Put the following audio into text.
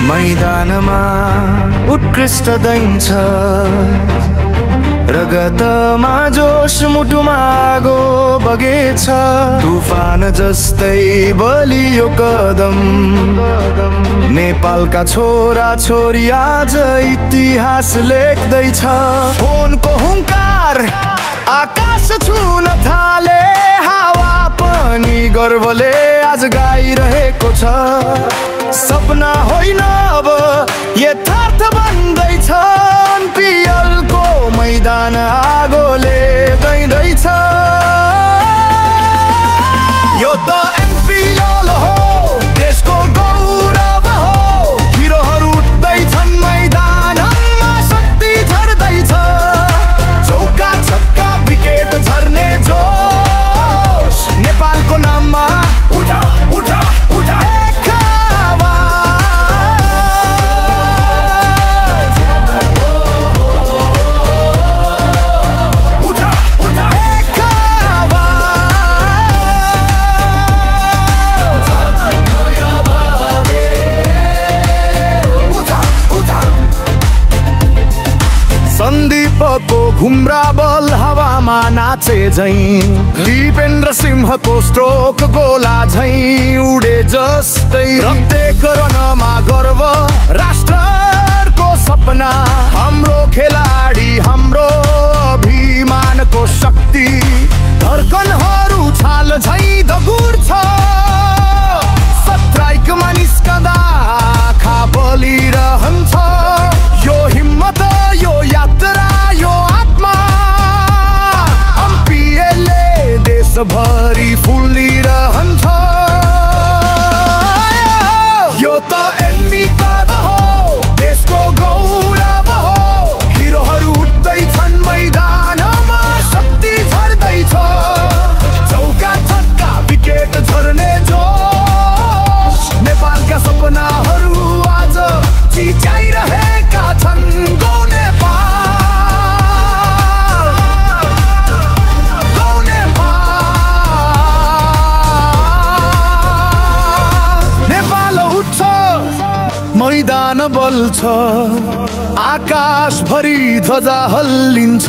मैदानमा उत्कृष्ट दैन्छ रगतमा जोश मुटुमा आगो बगेछ तुफान जस्तै बलियो कदम नेपालका छोरा छोरी आज इतिहास लेख्दैछ फोनको हुङ्कार आकाश छुन थाले हावा पनि गर्वले आज गाइरहेको छ सपना होइन अब यथार्थ बन्दैछ पियलको मैदान आगोले गइँदैछ यो त एमपिएल हो देशको गौरव हो हिरोहरू उठ्दैछन् मैदानमा शक्ति झर्दैछ चौका छक्का विकेट झर्ने जोश नेपालको नाममा उठा उठा उठा सन्दीपको घुम्रा बल हावामा नाचे झैं दीपेन्द्र सिंहको स्ट्रोक गोला झैं उडे जस्तै प्रत्येक रनमा गर्व राष्ट्रको सपना हाम्रो खेलाडी हाम्रो अभिमानको शक्ति धड्कनहरू छाल झैं दगुर्छ सट्राइकमा निस्कँदा आँखा बलिरहन्छ यो हिम्मत यो यात्रा यो आत्मा एमपिएलले देशभरि फुलिरहन्छ यो त एन्मी पद हो देशको गौरव हो हिरोहरू उठ्दैछन् मैदानमा शक्ति झर्दैछ चौका छक्का विकेट झर्ने जोश नेपालका सपनाहरू आज चिच्याइरहेका छन् मैदान बल्छ आकाश भरि ध्वजा हल्लिन्छ